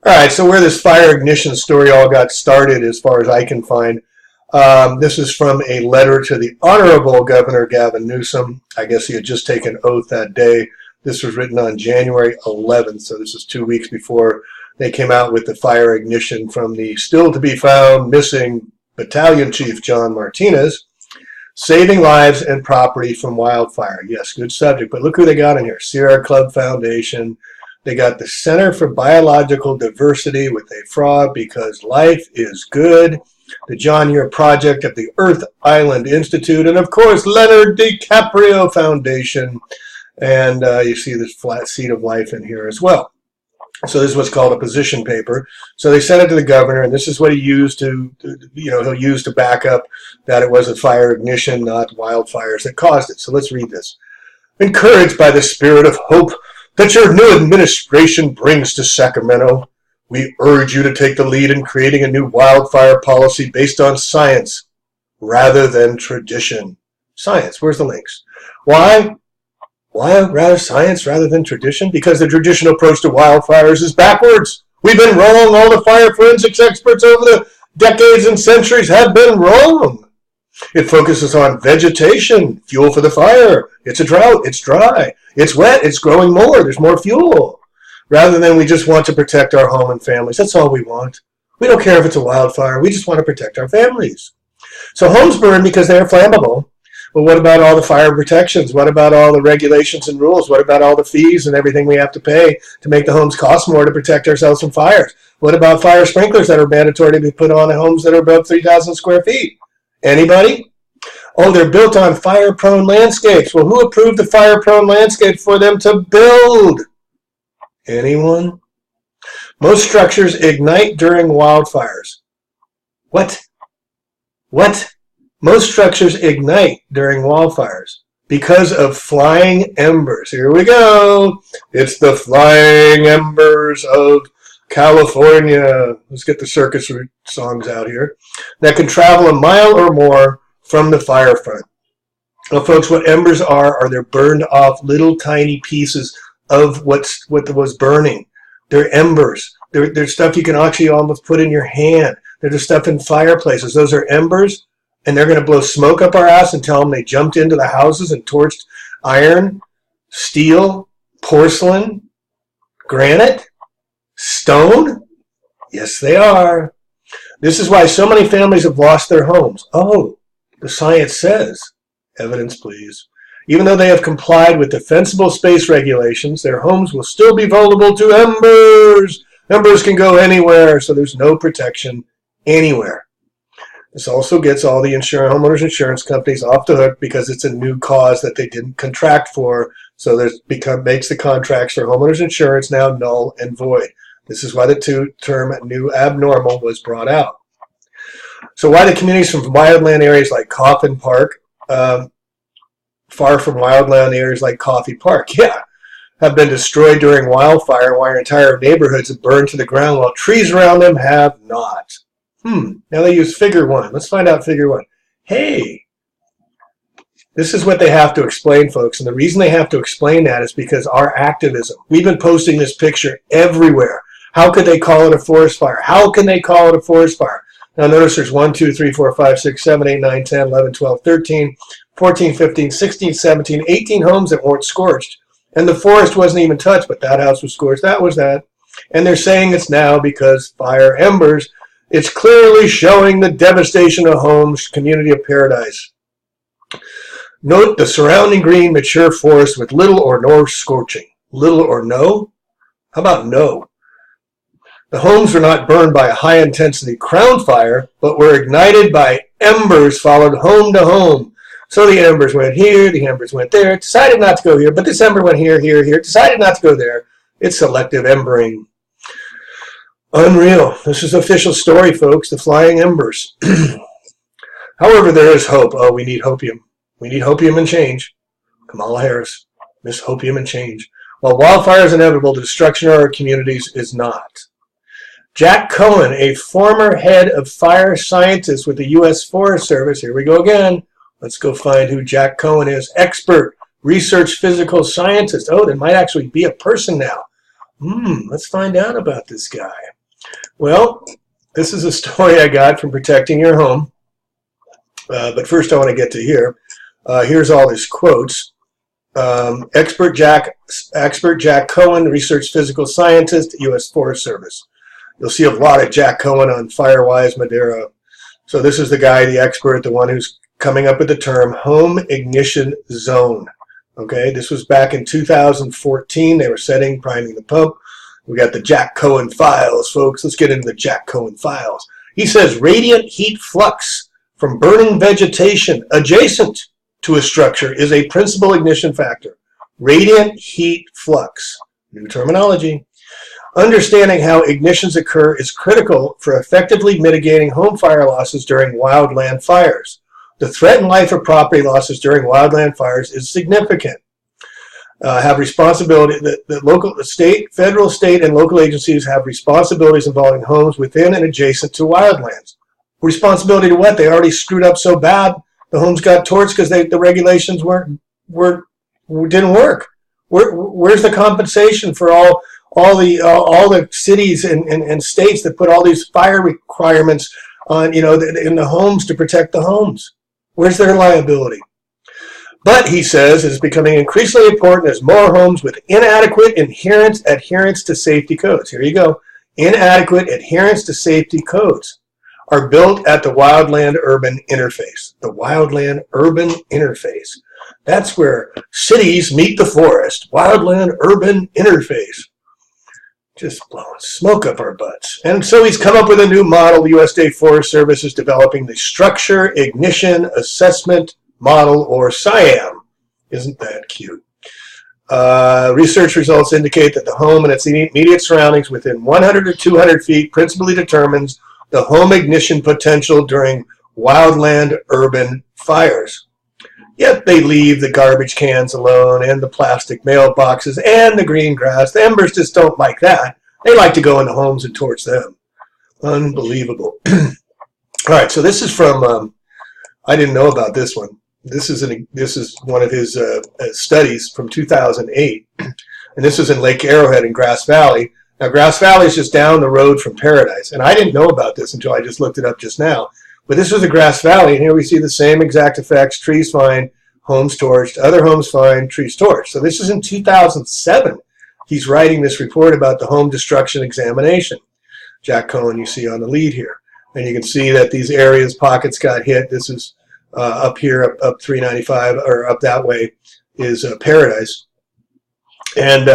All right, so where this fire ignition story all got started, as far as I can find, this is from a letter to the Honorable Governor Gavin Newsom. I guess he had just taken oath that day. This was written on January 11th, so this is 2 weeks before they came out with the fire ignition from the still-to-be-found missing Battalion Chief John Martinez, saving lives and property from wildfire. Yes, good subject, but look who they got in here. Sierra Club Foundation. They got the Center for Biological Diversity with a frog because life is good. The John Muir Project of the Earth Island Institute. And, of course, Leonard DiCaprio Foundation. And you see this flat seed of life in here as well. So this is what's called a position paper. So they sent it to the governor, and this is what he used he'll use to back up that it was a fire ignition, not wildfires that caused it. So let's read this. Encouraged by the spirit of hope that your new administration brings to Sacramento, we urge you to take the lead in creating a new wildfire policy based on science rather than tradition. Science, where's the links? Why? Why rather science rather than tradition? Because the traditional approach to wildfires is backwards. We've been wrong. All the fire forensics experts over the decades and centuries have been wrong. It focuses on vegetation, fuel for the fire. It's a drought, it's dry, it's wet, it's growing more, there's more fuel. Rather than we just want to protect our home and families. That's all we want. We don't care if it's a wildfire. We just want to protect our families. So homes burn because they're flammable. Well, what about all the fire protections? What about all the regulations and rules? What about all the fees and everything we have to pay to make the homes cost more to protect ourselves from fires? What about fire sprinklers that are mandatory to be put on in homes that are above 3,000 square feet? Anybody? Oh, they're built on fire-prone landscapes. Well, who approved the fire-prone landscape for them to build? Anyone? Most structures ignite during wildfires. What? What? Most structures ignite during wildfires because of flying embers. Here we go. It's the flying embers of California. Let's get the circus songs out here. That can travel a mile or more from the fire front. Well, folks, what embers are they're burned off little tiny pieces of what was burning. They're embers. They're stuff you can actually almost put in your hand. They're the stuff in fireplaces. Those are embers, and they're going to blow smoke up our ass and tell them they jumped into the houses and torched iron, steel, porcelain, granite, stone. Yes, they are. This is why so many families have lost their homes. Oh, the science says. Evidence, please. Even though they have complied with defensible space regulations, their homes will still be vulnerable to embers. Embers can go anywhere, so there's no protection anywhere. This also gets all the homeowners insurance companies off the hook because it's a new cause that they didn't contract for. So makes the contracts for homeowners insurance now null and void. This is why the term new abnormal was brought out. So why the communities from wildland areas like Coffin Park, far from wildland areas like Coffey Park, have been destroyed during wildfire, while entire neighborhoods have burned to the ground while trees around them have not. Now they use figure 1. Let's find out figure 1. Hey, this is what they have to explain, folks. And the reason they have to explain that is because our activism. We've been posting this picture everywhere. How could they call it a forest fire? How can they call it a forest fire? Now notice there's 1, 2, 3, 4, 5, 6, 7, 8, 9, 10, 11, 12, 13, 14, 15, 16, 17, 18 homes that weren't scorched. And the forest wasn't even touched, but that house was scorched. That was that. And they're saying it's now because fire embers. It's clearly showing the devastation of homes, community of paradise. Note the surrounding green, mature forest with little or no scorching. Little or no? How about no? The homes were not burned by a high-intensity crown fire, but were ignited by embers followed home to home. So the embers went here, the embers went there, decided not to go here, but this ember went here, here, here, decided not to go there. It's selective embering. Unreal. This is official story, folks, the flying embers. However, there is hope. Oh, we need hopium. We need hopium and change. Kamala Harris, Miss Hopium and Change. While wildfire is inevitable, the destruction of our communities is not. Jack Cohen, a former head of fire scientists with the U.S. Forest Service. Here we go again. Let's go find who Jack Cohen is. Expert, research physical scientist. Oh, there might actually be a person now. Let's find out about this guy. Well, this is a story I got from Protecting Your Home. But first I want to get to here. Here's all his quotes. Expert Jack Cohen, research physical scientist, U.S. Forest Service. You'll see a lot of Jack Cohen on Firewise Madeira. So this is the guy, the expert, the one who's coming up with the term home ignition zone. Okay, this was back in 2014. They were priming the pump. We got the Jack Cohen files, folks. Let's get into the Jack Cohen files. He says radiant heat flux from burning vegetation adjacent to a structure is a principal ignition factor. Radiant heat flux. New terminology. Understanding how ignitions occur is critical for effectively mitigating home fire losses during wildland fires. The threat and life of property losses during wildland fires is significant. Have responsibility. The state, federal, state, and local agencies have responsibilities involving homes within and adjacent to wildlands. Responsibility to what? They already screwed up so bad. The homes got torched because the regulations didn't work. Where's the compensation for all the cities and states that put all these fire requirements on in the homes to protect the homes? Where's their liability? But he says it is becoming increasingly important as more homes with inadequate adherence to safety codes. Here you go. Inadequate adherence to safety codes are built at the wildland-urban interface. The wildland-urban interface. That's where cities meet the forest. Wildland-urban interface. Just blowing smoke up our butts. And so he's come up with a new model. The U.S. State Forest Service is developing the Structure Ignition Assessment Model, or SIAM. Isn't that cute? Research results indicate that the home and its immediate surroundings within 100 to 200 feet principally determines the home ignition potential during wildland urban fires. Yet they leave the garbage cans alone and the plastic mailboxes and the green grass. The embers just don't like that. They like to go into homes and torch them. Unbelievable. All right, so this is from, I didn't know about this one. This is one of his studies from 2008. And this is in Lake Arrowhead in Grass Valley. Now, Grass Valley is just down the road from Paradise. And I didn't know about this until I just looked it up just now. But this was a Grass Valley, and here we see the same exact effects. Trees fine, homes torched, other homes fine, trees torched. So this is in 2007. He's writing this report about the home destruction examination. Jack Cohen you see on the lead here. And you can see that these areas, pockets got hit. This is up here, up 395, or up that way, is Paradise. And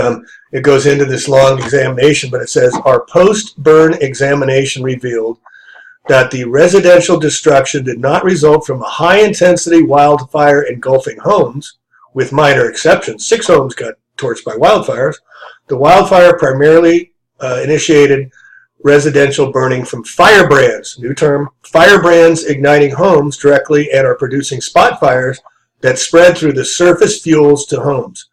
it goes into this long examination, but it says, our post-burn examination revealed that the residential destruction did not result from a high-intensity wildfire engulfing homes, with minor exceptions. 6 homes got torched by wildfires. The wildfire primarily initiated residential burning from firebrands, new term, firebrands igniting homes directly and are producing spot fires that spread through the surface fuels to homes.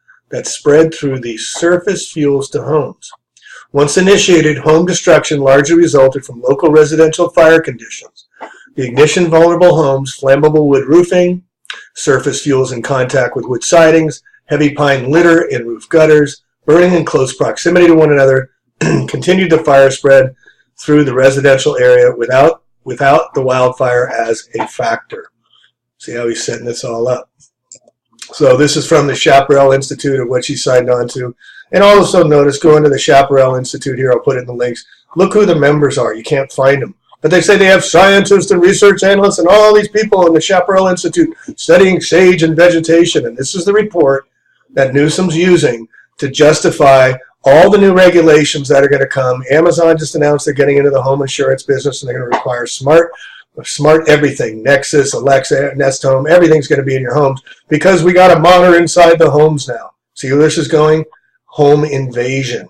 Once initiated, home destruction largely resulted from local residential fire conditions. The ignition-vulnerable homes, flammable wood roofing, surface fuels in contact with wood sidings, heavy pine litter in roof gutters, burning in close proximity to one another, continued the fire spread through the residential area without the wildfire as a factor. See how he's setting this all up. So this is from the Chaparral Institute, of which he signed on to. And also notice, go into the Chaparral Institute here, I'll put it in the links. Look who the members are. You can't find them. But they say they have scientists and research analysts and all these people in the Chaparral Institute studying sage and vegetation. And this is the report that Newsom's using to justify all the new regulations that are going to come. Amazon just announced they're getting into the home insurance business, and they're going to require smart everything. Nexus, Alexa, Nest Home, everything's going to be in your homes because we got a monitor inside the homes now. See where this is going? Home invasion.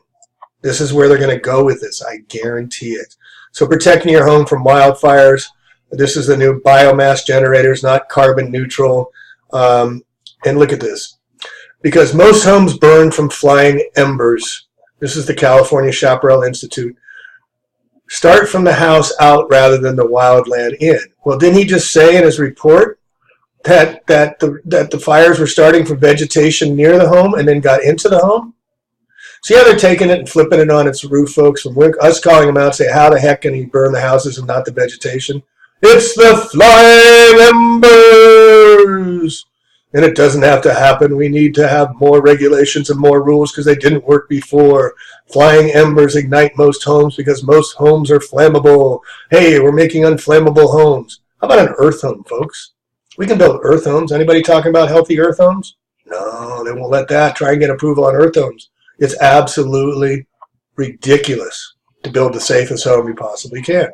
This is where they're going to go with this. I guarantee it. So protecting your home from wildfires. This is the new biomass generators, not carbon neutral. And look at this. Because most homes burn from flying embers. This is the California Chaparral Institute. Start from the house out rather than the wildland in. Well, didn't he just say in his report that the fires were starting from vegetation near the home and then got into the home? See how they're taking it and flipping it on its roof, folks? From us calling them out, say, how the heck can he burn the houses and not the vegetation? It's the flying embers! And it doesn't have to happen. We need to have more regulations and more rules because they didn't work before. Flying embers ignite most homes because most homes are flammable. Hey, we're making unflammable homes. How about an earth home, folks? We can build earth homes. Anybody talking about healthy earth homes? No, they won't let that. Try and get approval on earth homes. It's absolutely ridiculous to build the safest home you possibly can.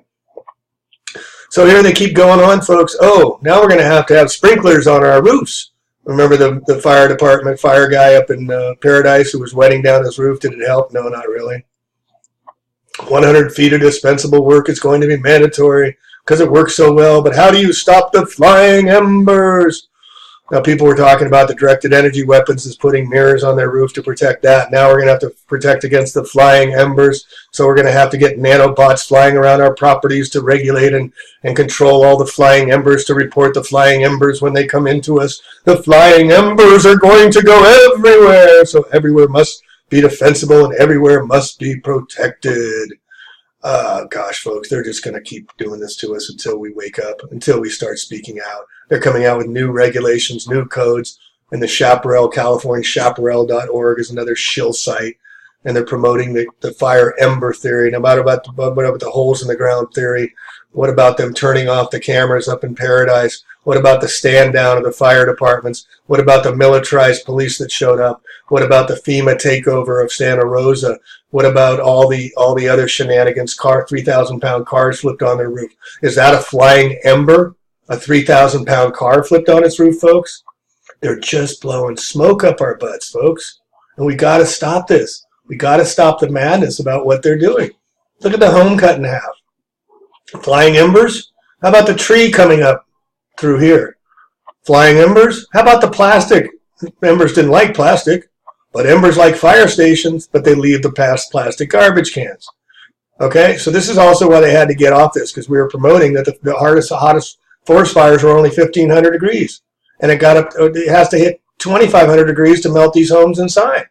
So here they keep going on, folks. Oh, now we're going to have sprinklers on our roofs. Remember the fire department fire guy up in Paradise who was wetting down his roof? Did it help? No, not really. 100 feet of dispensable work is going to be mandatory because it works so well. But how do you stop the flying embers? Now, people were talking about the directed energy weapons is putting mirrors on their roof to protect that. Now we're going to have to protect against the flying embers. So we're going to have to get nanobots flying around our properties to regulate and control all the flying embers, to report the flying embers when they come into us. The flying embers are going to go everywhere. So everywhere must be defensible and everywhere must be protected. Gosh, folks, they're just going to keep doing this to us until we wake up, until we start speaking out. They're coming out with new regulations, new codes, and the Chaparral, California, chaparral.org is another shill site, and they're promoting the fire ember theory. No matter what about the holes in the ground theory, what about them turning off the cameras up in Paradise? What about the stand down of the fire departments? What about the militarized police that showed up? What about the FEMA takeover of Santa Rosa? What about all the other shenanigans? 3,000-pound cars flipped on their roof. Is that a flying ember? A 3,000-pound car flipped on its roof, folks? They're just blowing smoke up our butts, folks. And we got to stop this. We got to stop the madness about what they're doing. Look at the home cut in half. Flying embers? How about the tree coming up through here? Flying embers? How about the plastic? Embers didn't like plastic, but embers like fire stations, but they leave the past plastic garbage cans. Okay, so this is also why they had to get off this, because we were promoting that the hottest forest fires were only 1,500 degrees, and it has to hit 2,500 degrees to melt these homes inside.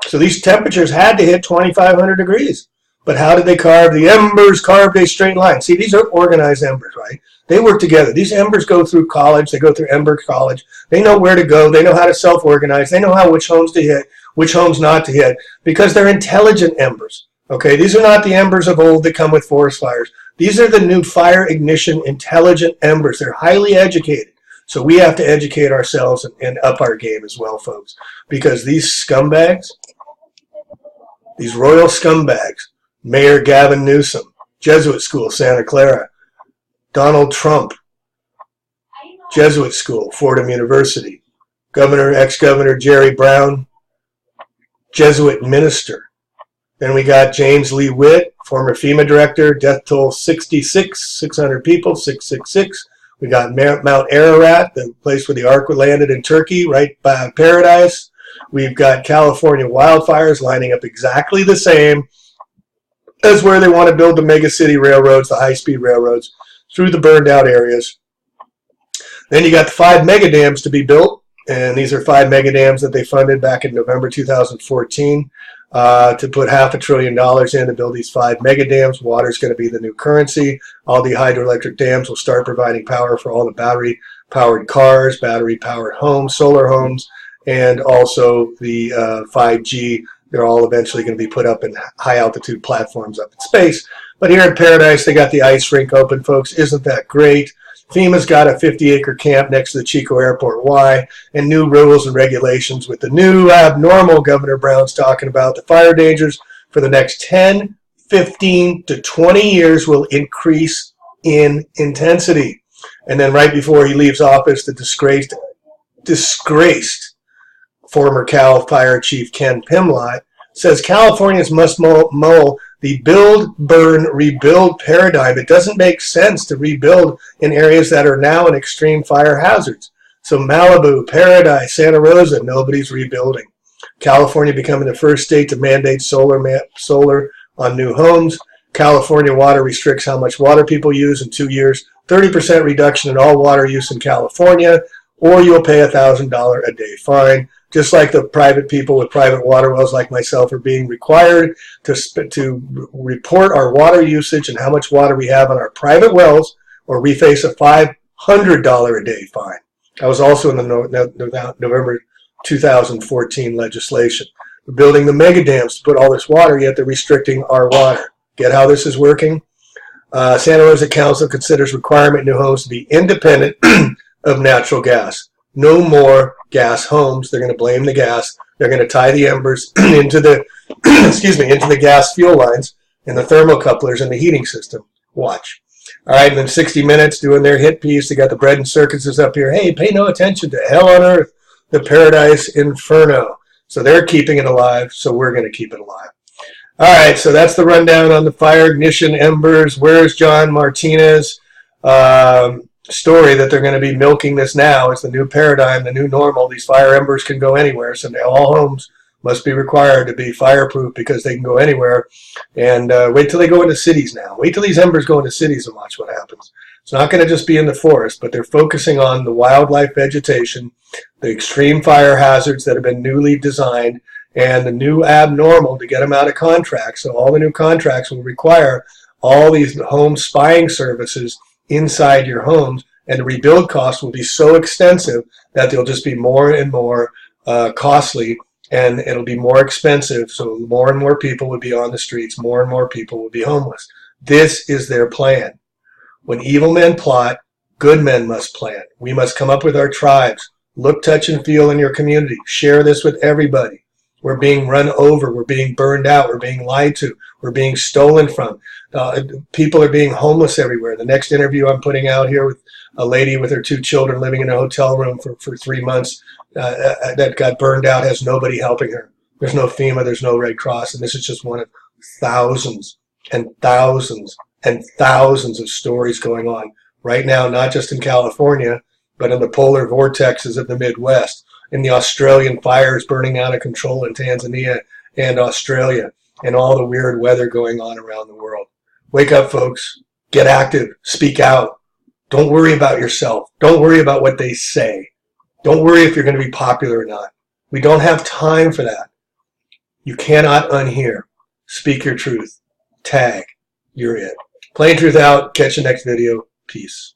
So these temperatures had to hit 2,500 degrees. But how did they carve? The embers carved a straight line. See, these are organized embers, right? They work together. These embers go through college. They go through Ember College. They know where to go. They know how to self-organize. They know which homes to hit, which homes not to hit, because they're intelligent embers. Okay, these are not the embers of old that come with forest fires. These are the new fire ignition intelligent embers. They're highly educated. So we have to educate ourselves and up our game as well, folks, because these scumbags, these royal scumbags, Mayor Gavin Newsom, Jesuit School, Santa Clara, Donald Trump, Jesuit School, Fordham University, ex-Governor Jerry Brown, Jesuit minister. Then we got James Lee Witt, former FEMA director, death toll 66, 600 people, 666. We got Mount Ararat, the place where the Ark landed in Turkey, right by Paradise. We've got California wildfires lining up exactly the same as where they want to build the mega city railroads, the high-speed railroads, through the burned out areas. Then you got the 5 mega dams to be built, and these are 5 mega dams that they funded back in November 2014 to put $500 billion in to build these 5 mega dams. Water is going to be the new currency. All the hydroelectric dams will start providing power for all the battery-powered cars, battery-powered homes, solar homes, and also the 5G. They're all eventually going to be put up in high-altitude platforms up in space. But here in Paradise, they got the ice rink open, folks. Isn't that great? FEMA's got a 50-acre camp next to the Chico Airport. Why? And new rules and regulations with the new abnormal Governor Brown's talking about. The fire dangers for the next 10, 15 to 20 years will increase in intensity. And then right before he leaves office, the disgraced former Cal Fire Chief Ken Pimlott says Californians must mull the build, burn, rebuild paradigm. It doesn't make sense to rebuild in areas that are now in extreme fire hazards. So Malibu, Paradise, Santa Rosa, nobody's rebuilding. California becoming the first state to mandate solar on new homes. California water restricts how much water people use in 2 years. 30% reduction in all water use in California. or you'll pay a $1,000 a day fine, just like the private people with private water wells like myself are being required to report our water usage and how much water we have on our private wells, or we face a $500 a day fine. I was also in the November 2014 legislation. We're building the mega dams to put all this water, yet they're restricting our water. Get how this is working? Santa Rosa Council considers requirement in new homes to be independent of natural gas. No more gas homes. They're going to blame the gas. They're going to tie the embers into the into the gas fuel lines and the thermocouplers in the heating system. Watch. All right, and then 60 Minutes doing their hit piece. They got the bread and circuses up here. Hey, pay no attention to hell on earth, the paradise inferno. So they're keeping it alive, so we're going to keep it alive. All right, so that's the rundown on the fire ignition embers. Where's John Martinez? Story that they're going to be milking this now. It's the new paradigm, the new normal. These fire embers can go anywhere, so now all homes must be required to be fireproof because they can go anywhere. And wait till they go into cities now. Wait till these embers go into cities and watch what happens. It's not going to just be in the forest, but they're focusing on the wildlife vegetation, the extreme fire hazards that have been newly designed, and the new abnormal to get them out of contracts. So all the new contracts will require all these home spying services inside your homes, and the rebuild costs will be so extensive that they'll just be more and more costly, and it'll be more expensive. So more and more people would be on the streets, more and more people would be homeless. This is their plan. When evil men plot, good men must plan. We must come up with our tribes. Look, touch, and feel in your community. Share this with everybody. We're being run over. We're being burned out. We're being lied to. We're being stolen from. People are being homeless everywhere. The next interview I'm putting out here with a lady with her 2 children living in a hotel room for 3 months that got burned out, has nobody helping her. There's no FEMA. There's no Red Cross. And this is just one of thousands and thousands and thousands of stories going on right now, not just in California, but in the polar vortexes of the Midwest, in the Australian fires burning out of control in Tanzania and Australia, and all the weird weather going on around the world. Wake up, folks. Get active. Speak out. Don't worry about yourself. Don't worry about what they say. Don't worry if you're going to be popular or not. We don't have time for that. You cannot unhear. Speak your truth. Tag. You're it. Plain truth out. Catch you next video. Peace.